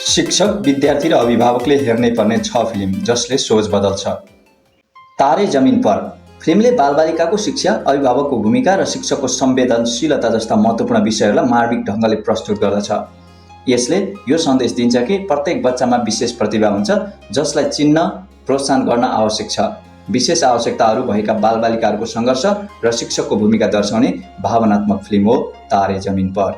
शिक्षक, विद्यार्थी र अभिभावकले हेर्नै पर्ने 6 फिल्म जसले सोच बदल्छ। तारे जमिन पर फिल्मले बालबालिकाको शिक्षा, अभिभावकको भूमिका र शिक्षकको संवेदनशीलता जस्ता महत्त्वपूर्ण विषयहरूलाई मार्मिक ढङ्गले प्रस्तुत गर्दछ। यसले यो सन्देश दिन्छ कि प्रत्येक बच्चामा विशेष प्रतिभा हुन्छ जसलाई चिन्न, प्रोत्साहन गर्न आवश्यक छ। विशेष आवश्यकताहरू भएका बालबालिकाहरूको सङ्घर्ष र शिक्षकको भूमिका दर्शाउने भावनात्मक फिल्म हो तारे जमिन पर।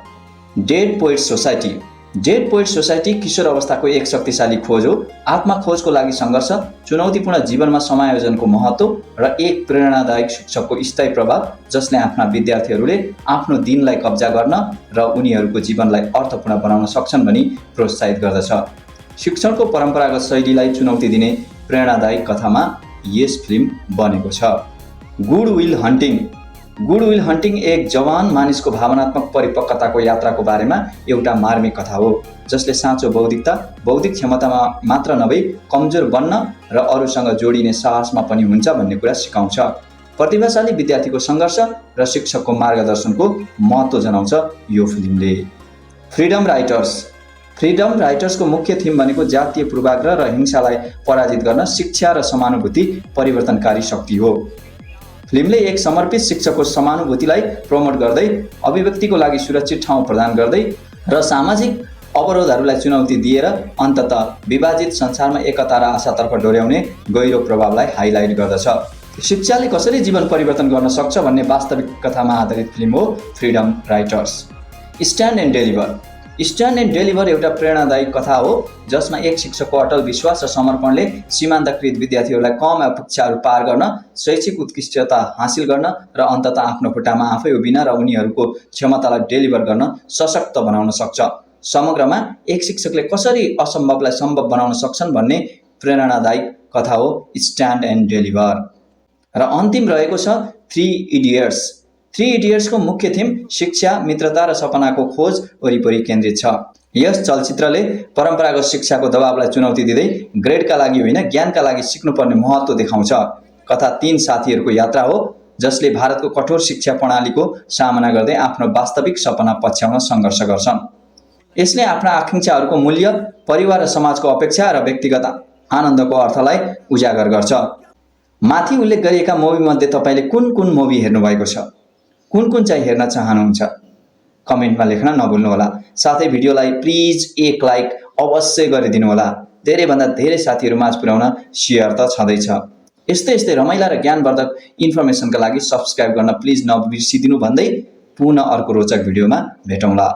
डेड पोइट सोसाइटी किशोर अवस्थाको एक शक्तिशाली खोज हो। आत्मा खोजको लागि सङ्घर्ष, चुनौतीपूर्ण जीवनमा समायोजनको महत्त्व र एक प्रेरणादायक शिक्षकको स्थायी प्रभाव जसले आफ्ना विद्यार्थीहरूले आफ्नो दिनलाई कब्जा गर्न र उनीहरूको जीवनलाई अर्थपूर्ण बनाउन सक्छन् भनी प्रोत्साहित गर्दछ। शिक्षणको परम्परागत शैलीलाई चुनौती दिने प्रेरणादायक कथामा यस फिल्म बनेको छ। गुड विल हन्टिङ एक जवान मानिसको भावनात्मक परिपक्वताको यात्राको बारेमा एउटा मार्मिक कथा हो जसले साँचो बौद्धिक क्षमतामा मात्र नभई कमजोर बन्न र अरूसँग जोडिने साहसमा पनि हुन्छ भन्ने कुरा सिकाउँछ। प्रतिभाशाली विद्यार्थीको सङ्घर्ष र शिक्षकको मार्गदर्शनको महत्त्व जनाउँछ यो फिल्मले। फ्रिडम राइटर्सको मुख्य थिम भनेको जातीय पूर्वाग्रह र हिंसालाई पराजित गर्न शिक्षा र समानुभूति परिवर्तनकारी शक्ति हो। फिल्मले एक समर्पित शिक्षकको समानुभूतिलाई प्रमोट गर्दै, अभिव्यक्तिको लागि सुरक्षित ठाउँ प्रदान गर्दै र सामाजिक अवरोधहरूलाई चुनौती दिएर अन्ततः विभाजित संसारमा एकता र आशातर्फ डोर्याउने गहिरो प्रभावलाई हाइलाइट गर्दछ। शिक्षाले कसरी जीवन परिवर्तन गर्न सक्छ भन्ने वास्तविक कथामा आधारित फिल्म हो freedom writers. Stand and deliver एउटा प्रेरणादायी कथा हो जसमा एक शिक्षकको अटल विश्वास र समर्पणले सीमान्तकृत विद्यार्थीहरूलाई कम अपेक्षाहरू पार गर्न, शैक्षिक उत्कृष्टता हासिल गर्न र अन्ततः आफ्नो खुट्टामा आफै उभिन र उनीहरूको क्षमतालाई डेलिभर गर्न सशक्त बनाउन सक्छ। समग्रमा एक शिक्षकले कसरी असम्भवलाई सम्भव बनाउन सक्छन् भन्ने प्रेरणादायी कथा हो स्ट्यान्ड एन्ड डेलिभर। र अन्तिम रहेको छ थ्री इडियट्सको मुख्य थिम शिक्षा, मित्रता र सपनाको खोज वरिपरि केन्द्रित छ। यस चलचित्रले परम्परागत शिक्षाको दबावलाई चुनौती दिँदै ग्रेडका लागि होइन, ज्ञानका लागि सिक्नुपर्ने महत्त्व देखाउँछ। कथा 3 साथीहरूको यात्रा हो जसले भारतको कठोर शिक्षा प्रणालीको सामना गर्दै आफ्नो वास्तविक सपना पछ्याउन सङ्घर्ष गर्छन्। यसले आफ्ना आकाङ्क्षाहरूको मूल्य, परिवार र समाजको अपेक्षा र व्यक्तिगत आनन्दको अर्थलाई उजागर गर्छ। माथि उल्लेख गरिएका मुभीमध्ये तपाईँले कुन मुभी हेर्नुभएको छ? कुन चाहिँ हेर्न चाहनुहुन्छ? कमेन्टमा लेख्न नभुल्नुहोला। साथै भिडियोलाई प्लिज एक लाइक अवश्य गरिदिनुहोला। धेरैभन्दा धेरै साथीहरूमाझ पुर्याउन सेयर त छँदैछ। यस्तै रमाइला र ज्ञानवर्धक इन्फर्मेसनका लागि सब्स्क्राइब गर्न प्लिज नबिर्सिदिनु भन्दै पुनः अर्को रोचक भिडियोमा भेटौँला।